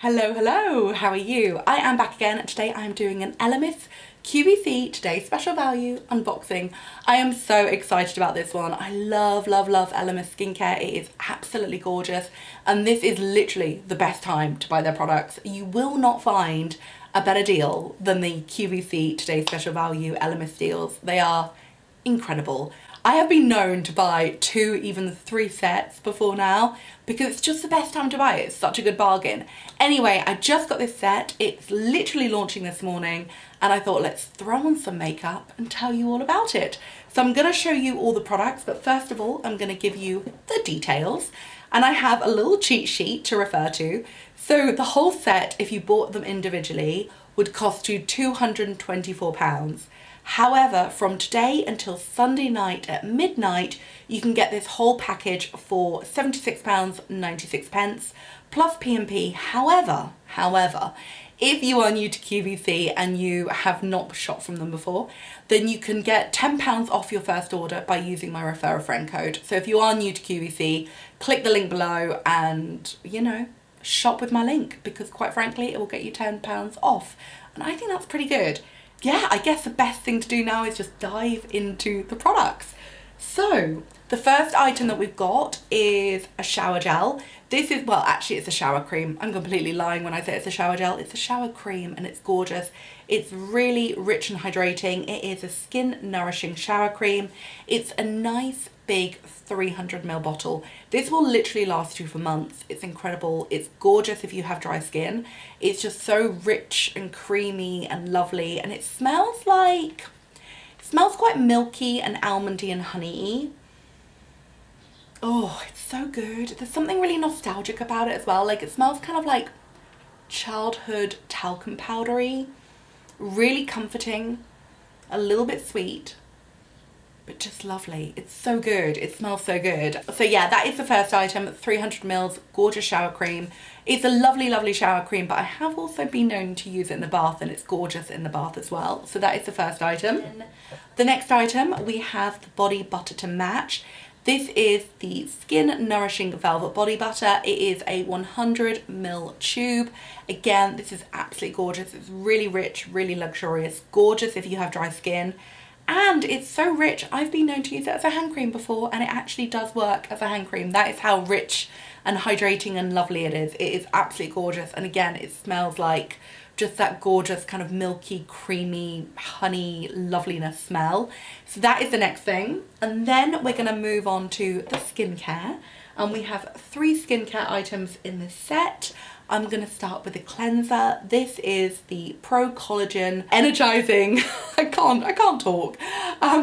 Hello, hello, how are you? I am back again and today I am doing an Elemis QVC Today Special Value unboxing. I am so excited about this one. I love, love, love Elemis skincare. It is absolutely gorgeous and this is literally the best time to buy their products. You will not find a better deal than the QVC Today Special Value Elemis deals. They are incredible. I have been known to buy 2, even 3 sets before now because it's just the best time to buy it. It's such a good bargain. Anyway, I just got this set. It's literally launching this morning and I thought let's throw on some makeup and tell you all about it. So I'm going to show you all the products, but first of all, I'm going to give you the details. And I have a little cheat sheet to refer to. So the whole set, if you bought them individually, would cost you £224. However, from today until Sunday night at midnight, you can get this whole package for £76.96 plus P&P. However, if you are new to QVC and you have not shopped from them before, then you can get £10 off your first order by using my refer a friend code. So if you are new to QVC, click the link below and, you know, shop with my link because quite frankly, it will get you £10 off. And I think that's pretty good. Yeah, I guess the best thing to do now is just dive into the products. So the first item that we've got is a shower gel. This is, well, actually it's a shower cream. I'm completely lying when I say it's a shower gel. It's a shower cream and it's gorgeous. It's really rich and hydrating. It is a skin nourishing shower cream. It's a nice big 300ml bottle. This will literally last you for months. It's incredible. It's gorgeous if you have dry skin. It's just so rich and creamy and lovely, and it smells quite milky and almondy and honey-y. Oh, it's so good. There's something really nostalgic about it as well. Like, it smells kind of like childhood talcum powdery. Really comforting, a little bit sweet, but just lovely. It's so good. It smells so good. So yeah, that is the first item, 300ml, gorgeous shower cream. It's a lovely, lovely shower cream, but I have also been known to use it in the bath and it's gorgeous in the bath as well. So that is the first item. The next item, we have the body butter to match. This is the Skin Nourishing Velvet Body Butter. It is a 100ml tube. Again, this is absolutely gorgeous. It's really rich, really luxurious, gorgeous if you have dry skin. And it's so rich, I've been known to use it as a hand cream before and it actually does work as a hand cream. That is how rich and hydrating and lovely it is. It is absolutely gorgeous. And again, it smells like just that gorgeous kind of milky, creamy, honey loveliness smell. So that is the next thing. And then we're gonna move on to the skincare. And we have 3 skincare items in this set. I'm gonna start with the cleanser. This is the Pro-Collagen Energizing, I can't talk.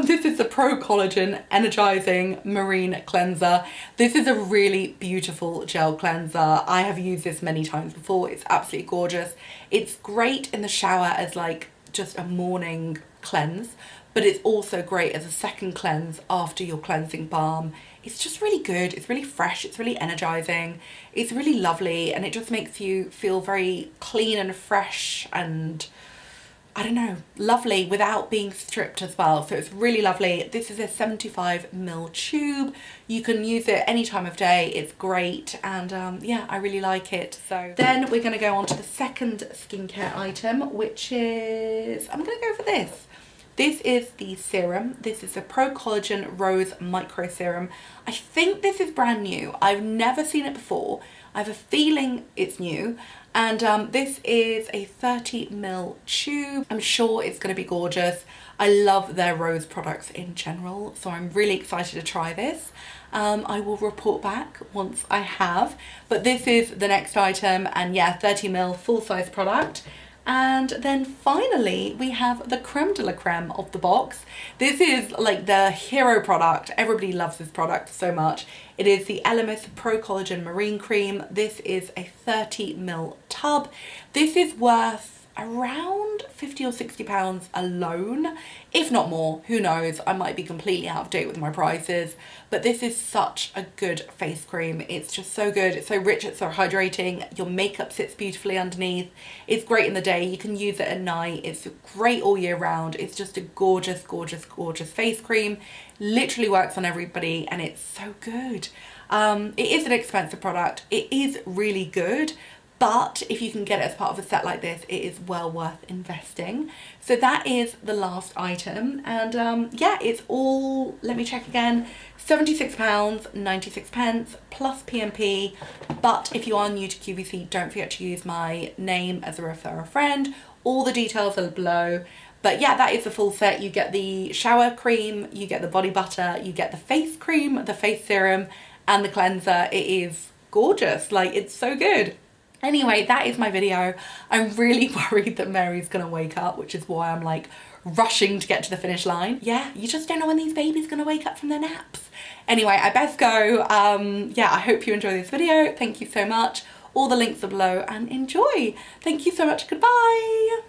This is the Pro-Collagen Energizing Marine Cleanser. This is a really beautiful gel cleanser. I have used this many times before. It's absolutely gorgeous. It's great in the shower as like just a morning cleanse, but it's also great as a second cleanse after your cleansing balm. It's just really good. It's really fresh. It's really energizing. It's really lovely and it just makes you feel very clean and fresh and, I don't know, lovely without being stripped as well. So it's really lovely. This is a 75ml tube. You can use it any time of day. It's great and yeah, I really like it. So then we're going to go on to the second skincare item, which is, I'm going to go for this. This is the serum. This is the Pro-Collagen Rose Micro-Serum. I think this is brand new. I've never seen it before. I have a feeling it's new. And this is a 30ml tube. I'm sure it's going to be gorgeous. I love their rose products in general, so I'm really excited to try this. I will report back once I have. But this is the next item, and yeah, 30ml full-size product. And then finally, we have the creme de la creme of the box. This is like the hero product. Everybody loves this product so much. It is the Elemis Pro-Collagen Marine Cream. This is a 30ml tub. This is worth around £50 or £60 alone, if not more. Who knows? I might be completely out of date with my prices, but this is such a good face cream. It's just so good. It's so rich. It's so hydrating. Your makeup sits beautifully underneath. It's great in the day. You can use it at night. It's great all year round. It's just a gorgeous, gorgeous, gorgeous face cream. Literally works on everybody and it's so good. It is an expensive product. It is really good, but if you can get it as part of a set like this, it is well worth investing. So that is the last item, and yeah, it's all, let me check again, £76.96 plus PMP. But if you are new to QVC, don't forget to use my name as a refer a friend. All the details are below. But yeah, that is the full set. You get the shower cream, you get the body butter, you get the face cream, the face serum, and the cleanser. It is gorgeous, like it's so good. Anyway, that is my video. I'm really worried that Mary's gonna wake up, which is why I'm like rushing to get to the finish line. Yeah, you just don't know when these babies are gonna wake up from their naps. Anyway, I best go. Yeah, I hope you enjoy this video. Thank you so much. All the links are below, and enjoy. Thank you so much. Goodbye.